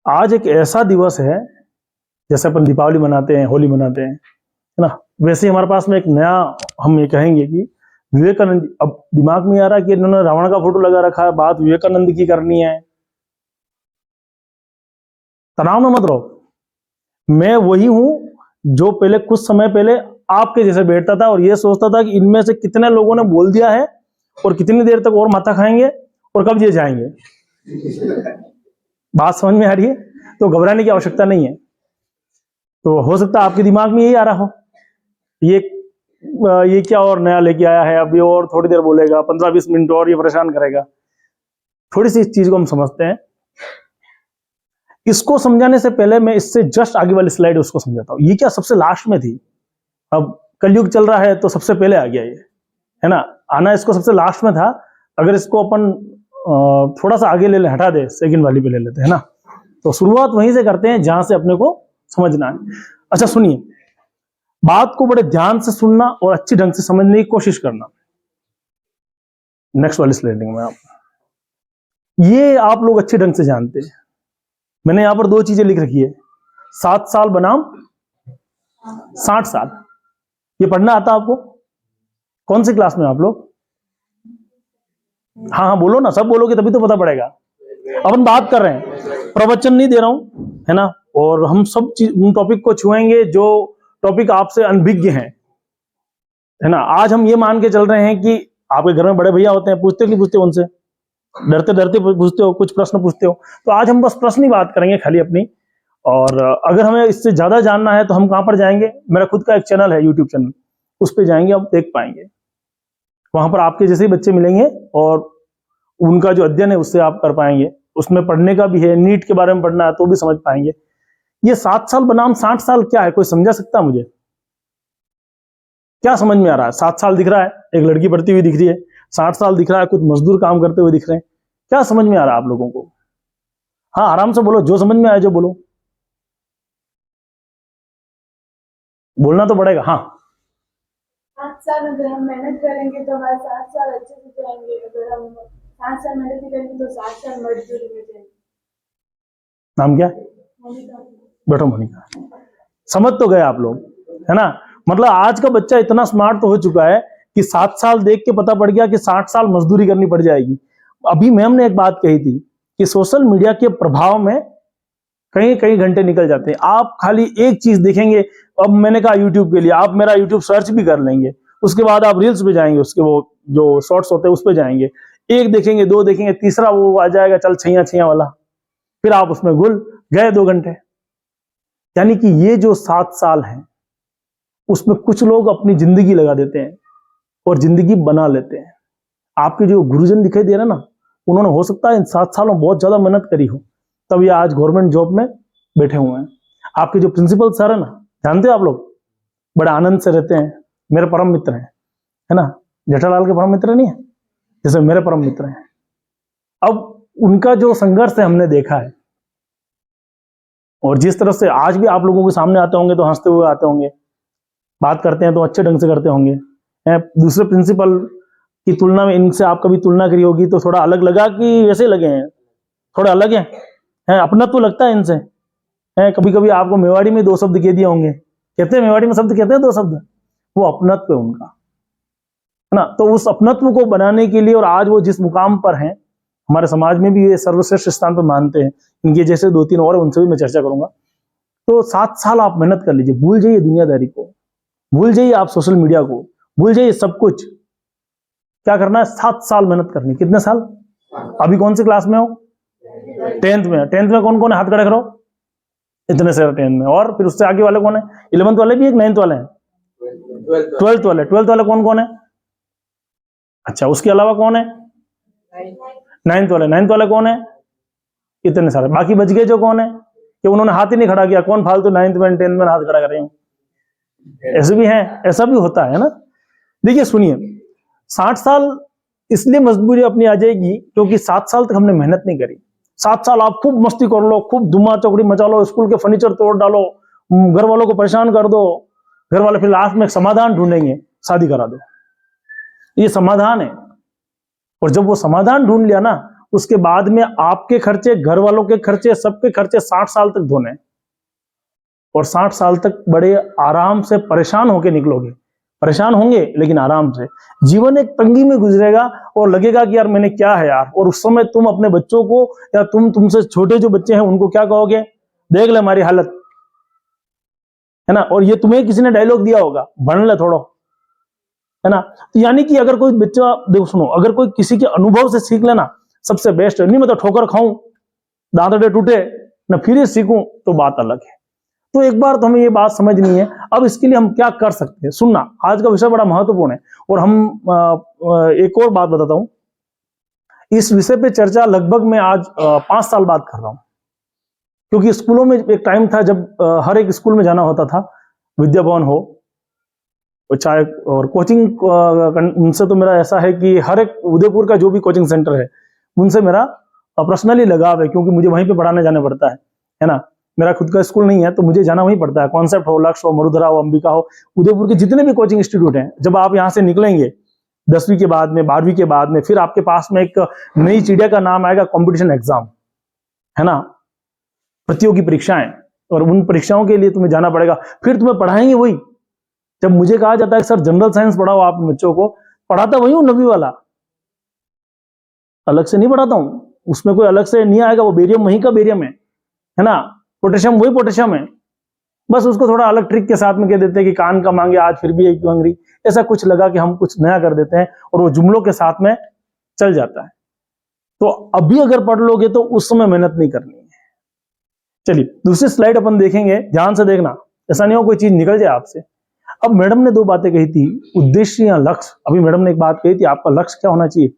आज एक ऐसा दिवस है, जैसे अपन दीपावली मनाते हैं, होली मनाते हैं, है ना। वैसे ही हमारे पास में एक नया, हम ये कहेंगे कि विवेकानंद, अब दिमाग में आ रहा है कि इन्होंने रावण का फोटो लगा रखा है, बात विवेकानंद की करनी है। तनाव में मत रहो, मैं वही हूं जो पहले कुछ समय पहले आपके जैसे बैठता था और ये सोचता था कि इनमें से कितने लोगों ने बोल दिया है और कितनी देर तक और माथा खाएंगे और कब ये जाएंगे। बात समझ में आ रही है? तो घबराने की आवश्यकता नहीं है। तो हो सकता है आपके दिमाग में यही आ रहा हो, ये क्या और नया लेके आया है, अभी और थोड़ी देर बोलेगा, 15-20 मिनट और ये परेशान करेगा। थोड़ी सी इस चीज को हम समझते हैं। इसको समझाने से पहले मैं इससे जस्ट आगे वाली स्लाइड उसको समझाता हूं। ये क्या सबसे लास्ट में थी, अब कलयुग चल रहा है तो सबसे पहले आ गया ये, है ना। आना इसको सबसे लास्ट में था। अगर इसको अपन थोड़ा सा आगे ले ले, हटा दे, सेकंड वाली पे ले लेते हैं ना। तो शुरुआत वहीं से करते हैं जहां से अपने को समझना है। अच्छा सुनिए, बात को बड़े ध्यान से सुनना और अच्छी ढंग से समझने की कोशिश करना। नेक्स्ट वाली स्लाइड में आप, ये आप लोग अच्छी ढंग से जानते हैं। मैंने यहां पर 2 चीजें लिख रखी है, 7 साल बनाम 60 साल। ये पढ़ना आता आपको? कौन सी क्लास में आप लोग? हाँ हाँ बोलो ना, सब बोलोगे तभी तो पता पड़ेगा। अपन बात कर रहे हैं, प्रवचन नहीं दे रहा हूं, है ना। और हम सब चीज उन टॉपिक को छुएंगे जो टॉपिक आपसे अनभिज्ञ हैं, है ना। आज हम ये मान के चल रहे हैं कि आपके घर में बड़े भैया होते हैं, पूछते नहीं पूछते उनसे, डरते डरते पूछते हो, कुछ प्रश्न पूछते हो। तो आज हम बस प्रश्न ही बात करेंगे खाली अपनी। और अगर हमें इससे ज्यादा जानना है तो हम कहां पर जाएंगे? मेरा खुद का एक चैनल है, यूट्यूब चैनल, उस पर जाएंगे, आप देख पाएंगे। वहां पर आपके जैसे ही बच्चे मिलेंगे और उनका जो अध्ययन है उससे आप कर पाएंगे। उसमें पढ़ने का भी है, नीट के बारे में पढ़ना है तो भी समझ पाएंगे। ये 7 साल बनाम 60 साल क्या है, कोई समझा सकता है मुझे? क्या समझ में आ रहा है? 7 साल दिख रहा है, एक लड़की पढ़ती हुई दिख रही है, 60 साल दिख रहा है, कुछ मजदूर काम करते हुए दिख रहे हैं। क्या समझ में आ रहा है आप लोगों को? हाँ आराम से बोलो, जो समझ में आए जो बोलो, बोलना तो पड़ेगा। हाँ 7 साल अगर हम मेहनत करेंगे तो हमारे 7 साल अच्छे से जाएंगे। अगर हम 7 साल मेहनत नहीं करेंगे तो 7 साल मजदूरी में जाएंगे। नाम क्या? बैठो मोनिका। समझ तो गए आप लोग, है ना। मतलब आज का बच्चा इतना स्मार्ट तो हो चुका है कि 7 साल देख के पता पड़ गया कि 60 साल मजदूरी करनी पड़ जाएगी। अभी मैम ने एक बात कही थी कि सोशल मीडिया के प्रभाव में कई कई घंटे निकल जाते हैं। आप खाली एक चीज देखेंगे, अब मैंने कहा यूट्यूब के लिए आप मेरा यूट्यूब सर्च भी कर लेंगे, उसके बाद आप रील्स पे जाएंगे, उसके वो जो शॉर्ट्स होते हैं उस पे जाएंगे, एक देखेंगे, 2 देखेंगे, तीसरा वो आ जाएगा, चल छैया छैया वाला, फिर आप उसमें घुल गए 2 घंटे। यानी कि ये जो 7 साल है उसमें कुछ लोग अपनी जिंदगी लगा देते हैं और जिंदगी बना लेते हैं। आपके जो गुरुजन दिखाई दे रहे ना, उन्होंने हो सकता है इन 7 सालों बहुत ज्यादा मेहनत करी हो, तब ये आज गवर्नमेंट जॉब में बैठे हुए हैं। आपके जो प्रिंसिपल सर है ना, जानते हो आप लोग, बड़े आनंद से रहते हैं, मेरे परम मित्र हैं, है ना। जेठालाल के परम मित्र नहीं है, जैसे मेरे परम मित्र हैं। अब उनका जो संघर्ष है हमने देखा है, और जिस तरह से आज भी आप लोगों के सामने आते होंगे तो हंसते हुए आते होंगे, बात करते हैं तो अच्छे ढंग से करते होंगे। दूसरे प्रिंसिपल की तुलना में इनसे आप कभी तुलना करी होगी तो थोड़ा अलग लगा कि वैसे लगे हैं? थोड़े अलग हैं, अपना तो लगता है इनसे। कभी कभी आपको मेवाड़ी में 2 शब्द कह दिए होंगे, कहते हैं मेवाड़ी में शब्द कहते हैं 2 शब्द, वो अपनत्व है उनका, है ना। तो उस अपनत्व को बनाने के लिए, और आज वो जिस मुकाम पर हैं, हमारे समाज में भी ये सर्वश्रेष्ठ स्थान पर मानते हैं। इनके जैसे 2-3 और उनसे भी मैं चर्चा करूंगा। तो 7 साल आप मेहनत कर लीजिए, भूल जाइए दुनियादारी को, भूल जाइए आप सोशल मीडिया को, भूल जाइए सब कुछ। क्या करना है? 7 साल मेहनत करनी। कितने साल? अभी कौन सी क्लास में हो? 10th में। 10th में कौन कौन है? हाथ खड़े करो। इतने से 10th में। और फिर उससे आगे वाले कौन है? 11th वाले भी, एक 9th वाले हैं, 12th वाले। 12th वाले कौन कौन है? अच्छा, उसके अलावा कौन है? 9th वाले। 9th वाले कौन है? इतने सारे। बाकी बच गए जो कौन है, कि उन्होंने हाथ ही नहीं खड़ा किया। कौन फालतू 9th में 10th में हाथ खड़ा कर रहे हो? ऐसे भी है, ऐसा भी होता है ना। देखिए सुनिए, 60 साल इसलिए मजबूरी अपनी आ जाएगी क्योंकि 7 साल तक हमने मेहनत नहीं करी। 7 साल आप खूब मस्ती कर लो, खूब धुमा चौकड़ी मचा लो, स्कूल के फर्नीचर तोड़ डालो, घर वालों को परेशान कर दो, घर वाले फिर लास्ट में एक समाधान ढूंढेंगे, शादी करा दो। ये समाधान है। और जब वो समाधान ढूंढ लिया ना, उसके बाद में आपके खर्चे, घर वालों के खर्चे, सबके खर्चे 60 साल तक धोने हैं। और 60 साल तक बड़े आराम से परेशान होके निकलोगे। परेशान होंगे लेकिन आराम से। जीवन एक तंगी में गुजरेगा और लगेगा कि यार मैंने क्या है यार। और उस समय तुम अपने बच्चों को या तुमसे छोटे जो बच्चे हैं उनको क्या कहोगे, देख ले हमारी हालत, है ना। और ये तुम्हें किसी ने डायलॉग दिया होगा, बन ले थोड़ा, है ना। तो यानी कि अगर कोई बच्चा, देखो सुनो, अगर कोई किसी के अनुभव से सीख लेना सबसे बेस्ट है। नहीं मतलब ठोकर खाऊं, दांतड़े टूटे ना फिर ये सीखूं तो बात अलग है। तो एक बार तो हमें ये बात समझनी है। अब इसके लिए हम क्या कर सकते हैं, सुनना, आज का विषय बड़ा महत्वपूर्ण है। और हम एक और बात बताता हूं, इस विषय पे चर्चा लगभग मैं आज 5 साल बाद कर रहा हूं। क्योंकि स्कूलों में एक टाइम था जब हर एक स्कूल में जाना होता था, विद्या भवन हो चाहे, और कोचिंग उनसे तो मेरा ऐसा है कि हर एक उदयपुर का जो भी कोचिंग सेंटर है उनसे मेरा पर्सनली लगाव है, क्योंकि मुझे वहीं पे पढ़ाने जाना पड़ता है ना। मेरा खुद का स्कूल नहीं है तो मुझे जाना वहीं पड़ता है। कॉन्सेप्ट हो, लक्ष्य हो, मरुधरा हो, अंबिका हो, उदयपुर के जितने भी कोचिंग इंस्टीट्यूट हैं, जब आप यहाँ से निकलेंगे 10वीं के बाद में, 12वीं के बाद में, फिर आपके पास में एक नई चिड़िया का नाम आएगा, कॉम्पिटिशन एग्जाम, है ना, प्रतियोगी परीक्षाएं। और उन परीक्षाओं के लिए तुम्हें जाना पड़ेगा, फिर तुम्हें पढ़ाएंगे वही। जब मुझे कहा जाता है सर जनरल साइंस पढ़ाओ आप बच्चों को, पढ़ाता वही हूं 9वीं वाला, अलग से नहीं पढ़ाता हूं। उसमें कोई अलग से नहीं आएगा, वो बेरियम वहीं का बेरियम है ना, पोटेशियम वही पोटेशियम है। बस उसको थोड़ा अलग ट्रिक के साथ में कह देते हैं कि कान का मांगे आज फिर भी एक मांग रही, ऐसा कुछ लगा कि हम कुछ नया कर देते हैं और वो जुमलों के साथ में चल जाता है। तो अभी अगर पढ़ लोगे तो उस समय मेहनत नहीं करनी है। चलिए दूसरी स्लाइड अपन देखेंगे, ध्यान से देखना, ऐसा नहीं हो कोई चीज निकल जाए आपसे। अब मैडम ने 2 बातें कही थी, उद्देश्य या लक्ष्य। अभी मैडम ने एक बात कही थी, आपका लक्ष्य क्या होना चाहिए,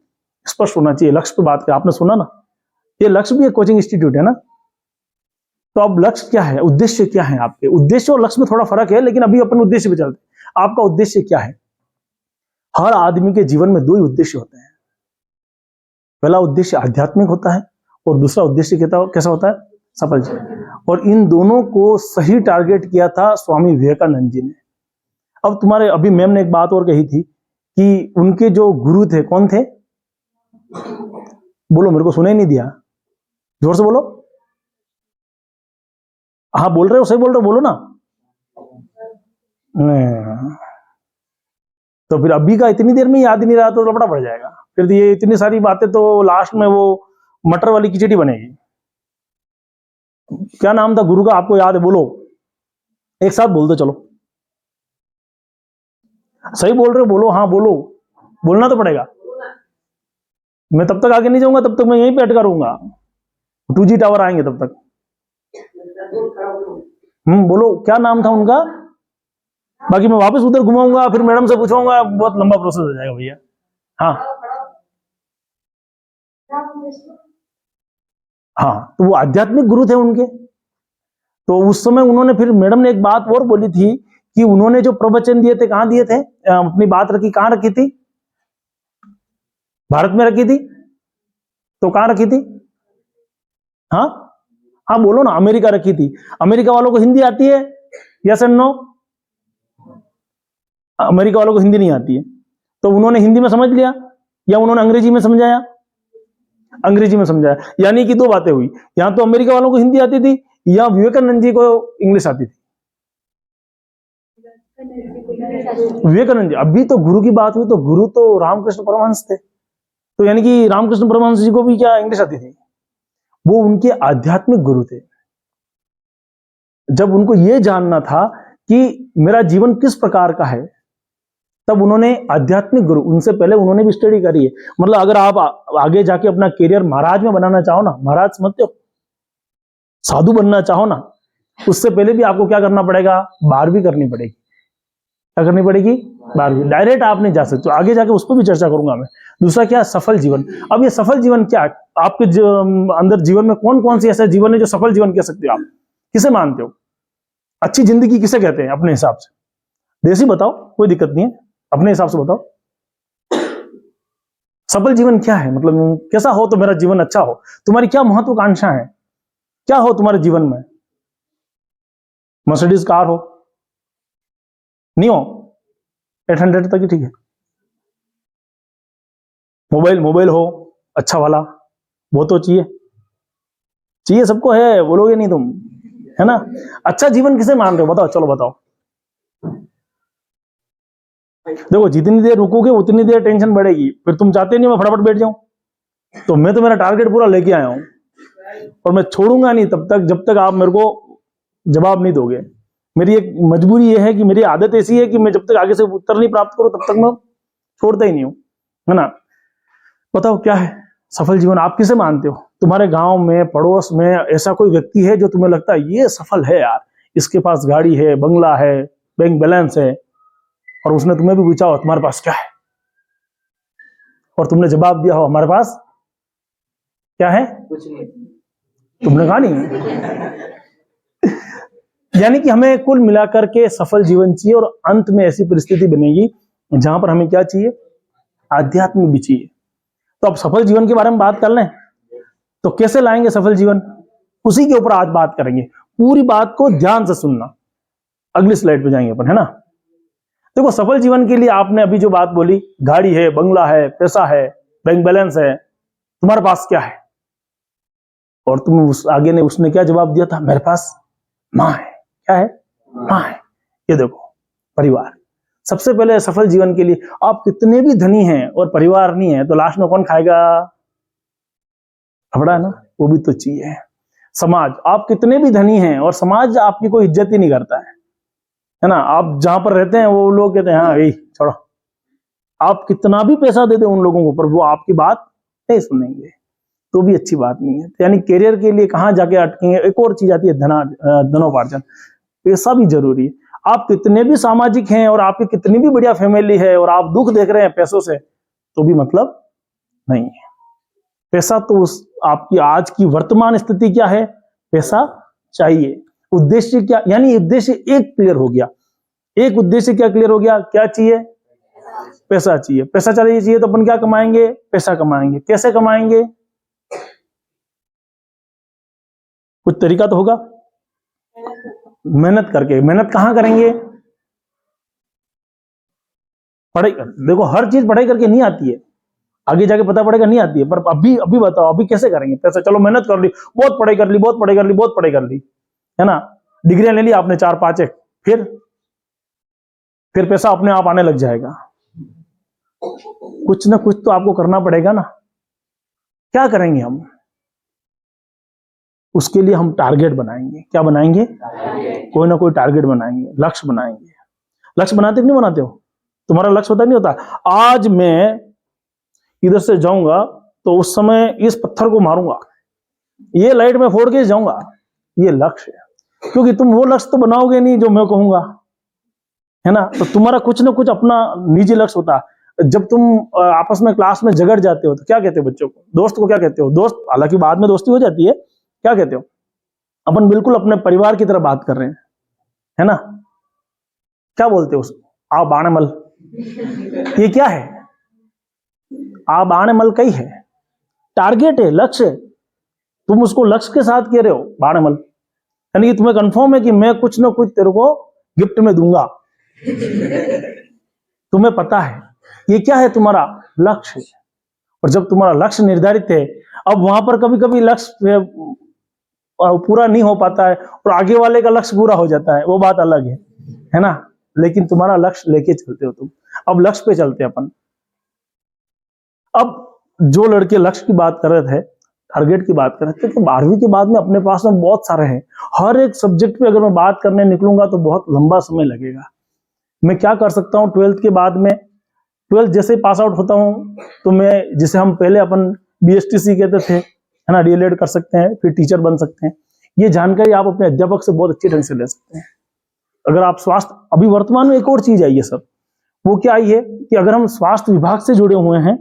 स्पष्ट होना चाहिए। लक्ष्य पे बात की आपने, सुना ना, ये लक्ष्य भी एक कोचिंग इंस्टीट्यूट है ना। तो अब लक्ष्य क्या है, उद्देश्य क्या है आपके। उद्देश्य और लक्ष्य में थोड़ा फर्क है, लेकिन अभी अपन उद्देश्य पे चलते हैं। आपका उद्देश्य क्या है। हर आदमी के जीवन में 2 ही उद्देश्य होते हैं। पहला उद्देश्य आध्यात्मिक होता है और दूसरा उद्देश्य कैसा होता है, सफल जीवन। और इन दोनों को सही टारगेट किया था स्वामी विवेकानंद जी ने। अब तुम्हारे, अभी मैम ने एक बात और कही थी कि उनके जो गुरु थे, कौन थे, बोलो, मेरे को सुनाई नहीं दिया, जोर से बोलो। हाँ बोल रहे हो, सही बोल रहे हो, बोलो ना। तो फिर अभी का इतनी देर में याद ही नहीं रहा तो लपड़ा पड़ जाएगा। फिर ये इतनी सारी बातें तो लास्ट में वो मटर वाली खिचड़ी बनेगी। क्या नाम था गुरु का, आपको याद है, बोलो, एक साथ बोल दो, चलो। सही बोल रहे हो, बोलो, हाँ बोलो, बोलना तो पड़ेगा। मैं तब तक आगे नहीं जाऊंगा, तब तक मैं यहीं पे अटका रहूंगा, 2G टावर आएंगे तब तक। बोलो क्या नाम था उनका, बाकी मैं वापस उधर घुमाऊंगा, फिर मैडम से पूछूंगा, बहुत लंबा प्रोसेस हो जाएगा भैया। हाँ हाँ, तो वो आध्यात्मिक गुरु थे उनके। तो उस समय उन्होंने, फिर मैडम ने एक बात और बोली थी कि उन्होंने जो प्रवचन दिए थे, कहां दिए थे, अपनी बात रखी, कहां रखी थी, भारत में रखी थी, तो कहां रखी थी, हाँ हाँ बोलो ना, अमेरिका रखी थी। अमेरिका वालों को हिंदी आती है, यस एंड नो, अमेरिका वालों को हिंदी नहीं आती है। तो उन्होंने हिंदी में समझ लिया या उन्होंने अंग्रेजी में समझाया, अंग्रेजी में समझाया। यानी कि 2 बातें हुई, यहां तो अमेरिका वालों को हिंदी आती थी या विवेकानंद जी को इंग्लिश आती थी। विवेकानंद जी, अभी तो गुरु की बात हुई तो गुरु तो रामकृष्ण परमहंस थे। तो यानी कि रामकृष्ण परमहंस जी को भी क्या इंग्लिश आती थी, वो उनके आध्यात्मिक गुरु थे। जब उनको यह जानना था कि मेरा जीवन किस प्रकार का है, तब उन्होंने आध्यात्मिक गुरु, उनसे पहले उन्होंने भी स्टडी करी है। मतलब अगर आप आगे जाके अपना करियर महाराज में बनाना चाहो ना, महाराज समझते हो, साधु बनना चाहो ना, उससे पहले भी आपको क्या करना पड़ेगा, 12वीं करनी पड़ेगी। क्या करनी पड़ेगी, 12वीं। डायरेक्ट आप नहीं जा सकते, आगे जाके उस पर भी चर्चा करूंगा मैं। दूसरा क्या, सफल जीवन। अब ये सफल जीवन क्या है, आपके अंदर जीवन में कौन कौन सी ऐसा जीवन है जो सफल जीवन कह सकते हो आप, किसे मानते हो, अच्छी जिंदगी किसे कहते हैं अपने हिसाब से, देसी बताओ, कोई दिक्कत नहीं है, अपने हिसाब से बताओ। सफल जीवन क्या है, मतलब कैसा हो तो मेरा जीवन अच्छा हो, तुम्हारी क्या महत्वाकांक्षा है, क्या हो तुम्हारे जीवन में, मर्सिडीज कार हो, नहीं हो, 800 तक ही ठीक है, मोबाइल हो अच्छा वाला, वो तो चाहिए सबको, है, बोलोगे नहीं तुम, है ना। अच्छा जीवन किसे मान रहे हो, बताओ, चलो बताओ। देखो जितनी देर रुकोगे उतनी देर टेंशन बढ़ेगी, फिर तुम चाहते नहीं मैं फटाफट बैठ जाऊं। तो मैं तो मेरा टारगेट पूरा लेके आया हूं, और मैं छोड़ूंगा नहीं तब तक जब तक आप मेरे को जवाब नहीं दोगे। मेरी एक मजबूरी ये है कि मेरी आदत ऐसी है कि मैं जब तक आगे से उत्तर नहीं प्राप्त करूं तब तक मैं छोड़ता ही नहीं हूं, है ना। बताओ क्या है सफल जीवन, आप किसे मानते हो? तुम्हारे गांव में, पड़ोस में ऐसा कोई व्यक्ति है जो तुम्हें लगता है ये सफल है यार, इसके पास गाड़ी है, बंगला है, बैंक बैलेंस है, और उसने तुम्हें भी पूछा हो तुम्हारे पास क्या है, और तुमने जवाब दिया हो हमारे पास क्या है, कुछ नहीं, तुमने कहा नहीं। यानी कि हमें कुल मिलाकर के सफल जीवन चाहिए, और अंत में ऐसी परिस्थिति बनेगी जहां पर हमें क्या चाहिए, आध्यात्म भी चाहिए। तो अब सफल जीवन के बारे में बात कर लें, तो कैसे लाएंगे सफल जीवन, उसी के ऊपर आज बात करेंगे। पूरी बात को ध्यान से सुनना, अगली स्लाइड पे जाएंगे अपन, है ना। देखो सफल जीवन के लिए आपने अभी जो बात बोली, गाड़ी है, बंगला है, पैसा है, बैंक बैलेंस है, तुम्हारे पास क्या है, और तुम उस आगे ने उसने क्या जवाब दिया था, मेरे पास माँ है। क्या है, माँ है। ये देखो परिवार, सबसे पहले सफल जीवन के लिए आप कितने भी धनी हैं और परिवार नहीं है तो लास्ट में कौन खाएगा, खबड़ा है ना, वो भी तो चाहिए। समाज, आप कितने भी धनी हैं और समाज आपकी कोई इज्जत ही नहीं करता है ना। आप जहां पर रहते हैं वो लोग कहते हैं हाँ यही छोड़ो, आप कितना भी पैसा दे दे उन लोगों को पर वो आपकी बात नहीं सुनेंगे, तो भी अच्छी बात नहीं है। यानी करियर के लिए कहां जाके अटकेंगे। एक और चीज आती है धनोपार्जन, पैसा भी जरूरी है। आप कितने भी सामाजिक हैं और आपकी कितनी भी बढ़िया फैमिली है और आप दुख देख रहे हैं पैसों से, तो भी मतलब नहीं है। पैसा तो उस आपकी आज की वर्तमान स्थिति क्या है, पैसा चाहिए। उद्देश्य क्या, यानी उद्देश्य एक क्लियर हो गया, एक उद्देश्य क्या क्लियर हो गया, क्या चाहिए, पैसा चाहिए। पैसा चाहिए तो अपन क्या कमाएंगे, पैसा कमाएंगे। कैसे कमाएंगे, कुछ तरीका तो होगा, मेहनत करके। मेहनत कहां करेंगे, पढ़ाई। देखो हर चीज पढ़ाई करके नहीं आती है, आगे जाके पता पड़ेगा नहीं आती है, पर अभी अभी बताओ अभी कैसे करेंगे पैसा। चलो मेहनत कर ली, बहुत पढ़ाई कर ली, बहुत पढ़ाई कर ली, बहुत पढ़ाई कर ली, है ना, डिग्रियां ले ली आपने 4-5 एक, फिर पैसा अपने आप आने लग जाएगा। कुछ ना कुछ तो आपको करना पड़ेगा ना। क्या करेंगे हम, उसके लिए हम टारगेट बनाएंगे। क्या बनाएंगे, कोई ना कोई टारगेट बनाएंगे, लक्ष्य बनाएंगे। लक्ष्य बनाते कि नहीं बनाते हो, तुम्हारा लक्ष्य होता नहीं होता, आज मैं इधर से जाऊंगा तो उस समय इस पत्थर को मारूंगा, ये लाइट में फोड़ के जाऊंगा, ये लक्ष्य है। क्योंकि तुम वो लक्ष्य तो बनाओगे नहीं जो मैं कहूंगा, है ना। तो तुम्हारा कुछ ना कुछ अपना निजी लक्ष्य होता है। जब तुम आपस में क्लास में झगड़ जाते हो तो क्या कहते हो बच्चों को, दोस्त को क्या कहते हो, दोस्त, हालांकि बाद में दोस्ती हो जाती है, क्या कहते हो, अपन बिल्कुल अपने परिवार की तरह बात कर रहे हैं, है ना। क्या बोलते हो उसको, आओ बाणमल, ये क्या है, आ बाणमल कई है, टारगेट है, लक्ष्य है। तुम उसको लक्ष्य के साथ कह रहे हो बाणमल, यानी कि तुम्हें कंफर्म है कि मैं कुछ ना कुछ तेरे को गिफ्ट में दूंगा। तुम्हें पता है ये क्या है, तुम्हारा लक्ष्य। और जब तुम्हारा लक्ष्य निर्धारित है, अब वहां पर कभी कभी लक्ष्य पूरा नहीं हो पाता है और आगे वाले का लक्ष्य पूरा हो जाता है, वो बात अलग है ना। लेकिन तुम्हारा लक्ष्य लेके चलते हो तुम। अब लक्ष्य पे चलते हैं अपन। अब जो लड़के लक्ष्य की बात कर रहे थे, टारगेट की बात कर रहे थे, तो 12वीं के बाद में अपने पास में बहुत सारे हैं। हर एक सब्जेक्ट पे अगर मैं बात करने निकलूंगा तो बहुत लंबा समय लगेगा। मैं क्या कर सकता हूँ 12th के बाद में, 12th जैसे पास आउट होता हूँ तो मैं, जिसे हम पहले अपन BSTC कहते थे, है ना, DLED कर सकते हैं, फिर टीचर बन सकते हैं। ये जानकारी आप अपने अध्यापक से बहुत अच्छी ढंग से ले सकते हैं। अगर आप स्वास्थ्य, अभी वर्तमान में एक और चीज आई है सब, वो क्या आई है कि अगर हम स्वास्थ्य विभाग से जुड़े हुए हैं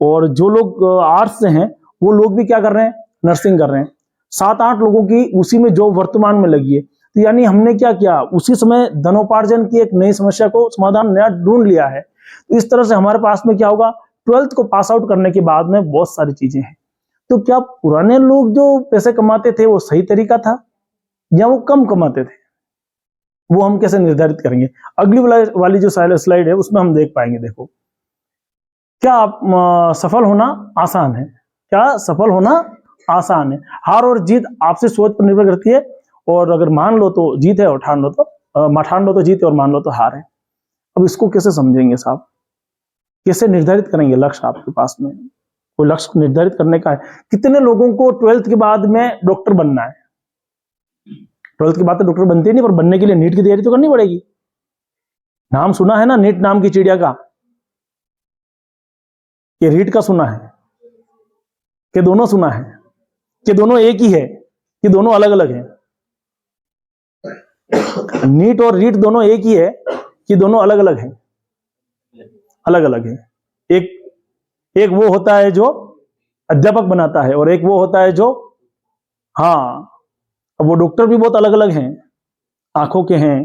और जो लोग आर्ट्स से हैं वो लोग भी क्या कर रहे हैं, नर्सिंग कर रहे हैं। 7-8 लोगों की उसी में जॉब वर्तमान में लगी है। तो यानी हमने क्या किया, उसी समय धनोपार्जन की एक नई समस्या को समाधान नया ढूंढ लिया है। तो इस तरह से हमारे पास में क्या होगा, 12th को पास आउट करने के बाद में बहुत सारी चीजें हैं। तो क्या पुराने लोग जो पैसे कमाते थे वो सही तरीका था या वो कम कमाते थे, वो हम कैसे निर्धारित करेंगे। अगली वाली जो स्लाइड है उसमें हम देख पाएंगे। देखो क्या सफल होना आसान है, क्या सफल होना आसान है। हार और जीत आपसे सोच पर निर्भर करती है, और अगर मान लो तो जीत है और ठान लो तो जीत है, और मान लो तो हार है। अब इसको कैसे समझेंगे साहब, कैसे निर्धारित करेंगे लक्ष्य आपके पास में? कोई लक्ष्य निर्धारित करने का है। कितने लोगों को 12th के बाद में डॉक्टर बनना है? 12th के बाद तो डॉक्टर बनते ही नहीं, पर बनने के लिए नीट की तैयारी तो करनी पड़ेगी। नाम सुना है ना नीट नाम की चिड़िया का? कि रीट का सुना है? कि दोनों सुना है? कि दोनों एक ही है? कि दोनों अलग अलग है? नीट और रीट दोनों एक ही है कि दोनों अलग अलग है? अलग अलग है। एक वो होता है जो अध्यापक बनाता है, और एक वो होता है जो, हाँ, अब वो डॉक्टर भी बहुत अलग अलग हैं। आंखों के हैं,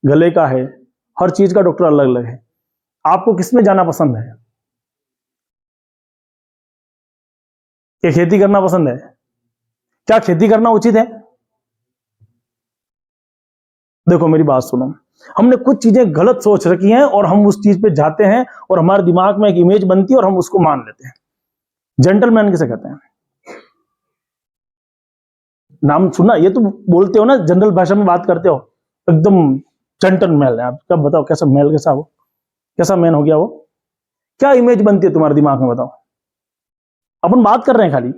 गले का है, हर चीज का डॉक्टर अलग अलग है। आपको किसमें जाना पसंद है? कि खेती करना पसंद है? क्या खेती करना उचित है? देखो मेरी बात सुनो, हमने कुछ चीजें गलत सोच रखी हैं और हम उस चीज पे जाते हैं और हमारे दिमाग में एक इमेज बनती है और हम उसको मान लेते हैं। जेंटलमैन किसे कहते हैं? नाम सुना? ये तो बोलते हो ना, जनरल भाषा में बात करते हो, एकदम जेंटलमैन है। आप कब बताओ कैसा मैल, कैसा वो, कैसा मैन हो गया वो? क्या इमेज बनती है तुम्हारे दिमाग में, बताओ? अपन बात कर रहे हैं खाली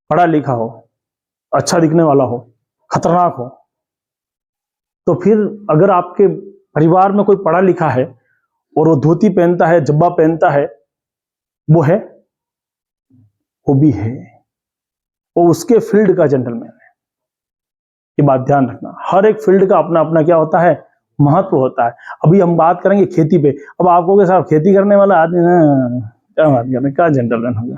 पढ़ा लिखा हो, अच्छा दिखने वाला हो, खतरनाक हो। तो फिर अगर आपके परिवार में कोई पढ़ा लिखा है और वो धोती पहनता है, जब्बा पहनता है, वो है, वो भी है, वो उसके फील्ड का जेंटलमैन है। ये बात ध्यान रखना, हर एक फील्ड का अपना अपना क्या होता है, महत्व होता है। अभी हम बात करेंगे खेती पे। अब आपको के साथ खेती करने वाला आदमी क्या बात कर रहे हैं, क्या जेंटलमैन होगा?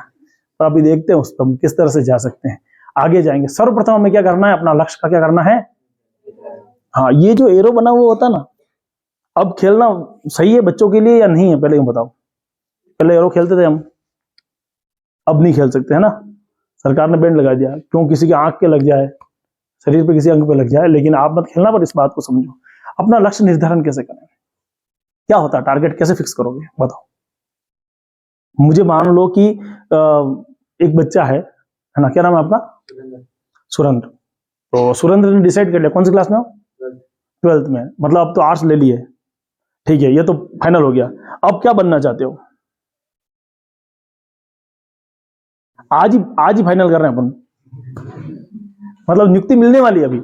तो अभी देखते हैं उस पर हम किस तरह से जा सकते हैं, आगे जाएंगे। सर्वप्रथम हमें क्या करना है, अपना लक्ष्य का क्या करना है। हाँ, ये जो एरो बना हुआ होता ना, अब खेलना सही है बच्चों के लिए या नहीं है, पहले बताओ। पहले एरो खेलते थे हम, अब नहीं खेल सकते, है ना? सरकार ने बैंड लगा दिया, क्यों? किसी की आंख के लग जाए, शरीर पे किसी अंग पे लग जाए, लेकिन आप मत खेलना। पर इस बात को समझो, अपना लक्ष्य निर्धारण कैसे करें, क्या होता है, टारगेट कैसे फिक्स करोगे, बताओ मुझे। मान लो कि एक बच्चा है ना, क्या नाम है आपका? सुरेंद्र। तो सुरेंद्र ने डिसाइड कर लिया, कौन सी क्लास में हो? 12th में। मतलब अब तो आर्ट्स ले लिए, ठीक है, ये तो फाइनल हो गया। अब क्या बनना चाहते हो? आज ही फाइनल कर रहे हैं अपन। मतलब नियुक्ति मिलने वाली है अभी,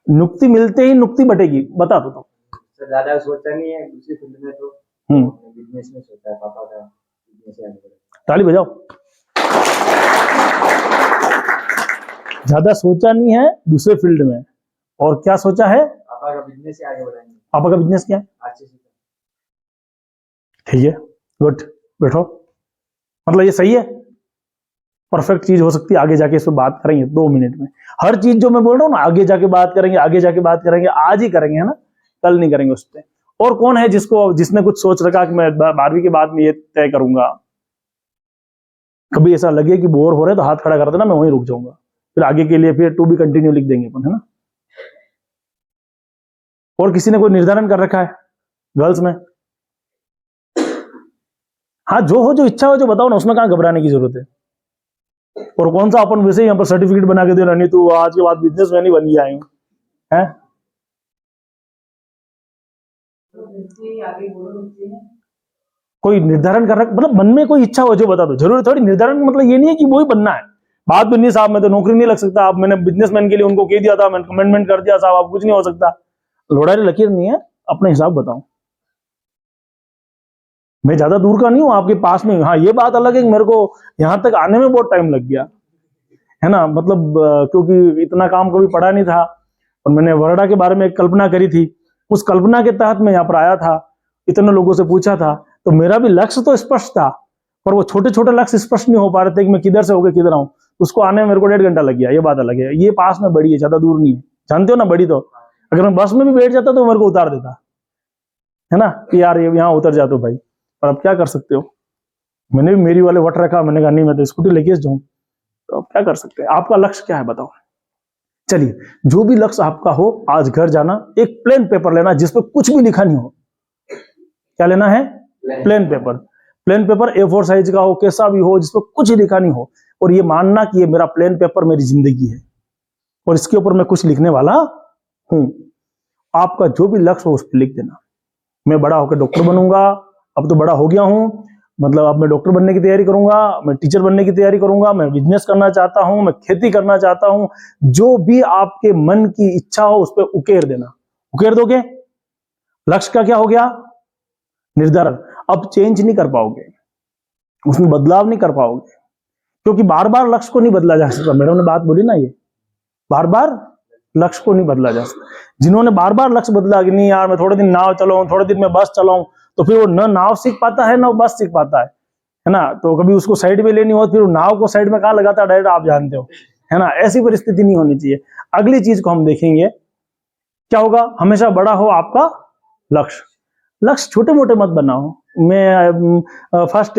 नियुक्ति मिलते ही नियुक्ति बटेगी, बता दो तो। ज्यादा सोचा नहीं है दूसरी फील्ड में, तो बिजनेस में सोचा है, पापा का बिजनेस है। ताली बजाओ। ज्यादा सोचा नहीं है दूसरे फील्ड में, और क्या सोचा है? पापा का बिजनेस से आगे बढ़ाएंगे। पापा का बिजनेस क्या है? अच्छे से। ठीक है, गुड, बैठो। मतलब ये सही है, परफेक्ट चीज हो सकती है। आगे जाके इस पर बात करेंगे 2 मिनट में। हर चीज जो मैं बोल रहा हूँ ना, आगे जाके बात करेंगे, आगे जाके बात करेंगे, आज ही करेंगे, है ना, कल नहीं करेंगे उस पर। और कौन है जिसने कुछ सोच रखा कि मैं 12वीं के बाद में ये तय करूंगा? कभी ऐसा लगे कि बोर हो रहे तो हाथ खड़ा कर देना, मैं वहीं रुक जाऊंगा, फिर आगे के लिए फिर टू बी कंटिन्यू लिख देंगे अपन, है ना? और किसी ने कोई निर्धारण कर रखा है गर्ल्स में? हाँ, जो इच्छा हो, जो बताओ ना, उसमें कहाँ घबराने की जरूरत है। और कौन सा अपन वैसे ही यहाँ पर सर्टिफिकेट बना के दे रहा, नहीं तो आज के बाद बिजनेसमैन ही बन गया है? कोई निर्धारण कर रहा, मतलब मन में कोई इच्छा हो जो बता दो। जरूरी थोड़ी निर्धारण मतलब ये नहीं है कि वही बनना है। बात बननी साहब, मैं तो नौकरी नहीं लग सकता, अब मैंने बिजनेसमैन के लिए उनको कह दिया था, मैंने कमेंटमेंट कर दिया साहब, अब कुछ नहीं हो सकता। लोड़ारी लकीर नहीं है, अपने हिसाब बताओ। मैं ज्यादा दूर का नहीं हूं, आपके पास में। हाँ, ये बात अलग है कि मेरे को यहां तक आने में बहुत टाइम लग गया, है ना, मतलब क्योंकि इतना काम कभी पढ़ा नहीं था, और मैंने वर्डा के बारे में एक कल्पना करी थी, उस कल्पना के तहत मैं यहाँ पर आया था, इतने लोगों से पूछा था, तो मेरा भी लक्ष्य तो स्पष्ट था, पर वो छोटे छोटे लक्ष्य स्पष्ट नहीं हो पा रहे थे कि मैं किधर से होकर किधर आऊं। उसको आने में मेरे को 1.5 घंटा लग गया, ये बात अलग है। ये पास में बड़ी है, ज्यादा दूर नहीं है, जानते हो ना बड़ी। तो अगर मैं बस में भी बैठ जाता तो मेरे को उतार देता, है ना, कि यार ये यहाँ उतर जाते भाई। पर अब क्या कर सकते हो, मैंने भी मेरी वाले वट रखा, मैंने कहा नहीं, मैं तो स्कूटी लेके जाऊं। तो अब क्या कर सकते हैं? आपका लक्ष्य क्या है बताओ? चलिए, जो भी लक्ष्य आपका हो, आज घर जाना, एक प्लेन पेपर लेना जिसपे कुछ भी लिखा नहीं हो। क्या लेना है? Plain paper. Plain paper A4 size का हो, कैसा भी हो, जिसमें कुछ लिखा नहीं हो, और ये मानना कि ये मेरा प्लेन पेपर मेरी जिंदगी है और इसके ऊपर मैं कुछ लिखने वाला हूं। आपका जो भी लक्ष्य हो उस पर लिख देना। मैं बड़ा होकर डॉक्टर बनूंगा, अब तो बड़ा हो गया हूं, मतलब अब मैं डॉक्टर बनने की तैयारी करूंगा, मैं टीचर बनने की तैयारी करूंगा, मैं बिजनेस करना चाहता हूं, मैं खेती करना चाहता हूं। जो भी आपके मन की इच्छा हो उस पर उकेर देना। उकेर दोगे, लक्ष्य का क्या हो गया? निर्धारण। अब चेंज नहीं कर पाओगे, उसमें बदलाव नहीं कर पाओगे, क्योंकि बार बार लक्ष्य को नहीं बदला जा सकता। मैडम ने बात बोली ना, ये बार बार लक्ष्य को नहीं बदला जा सकता। जिन्होंने बार बार लक्ष्य बदला कि नहीं यार मैं थोड़े दिन नाव चलाऊं, थोड़े दिन में बस चलाऊं, तो फिर वो न नाव सीख पाता है, न बस सीख पाता है ना। तो कभी उसको साइड में लेनी हो, फिर वो नाव को साइड में कहां लगाता है, डायरेक्ट आप जानते हो, है ना। ऐसी परिस्थिति नहीं होनी चाहिए। अगली चीज को हम देखेंगे, क्या होगा? हमेशा बड़ा हो आपका लक्ष्य। लक्ष्य छोटे मोटे मत बनाओ। मैं फर्स्ट टेस्ट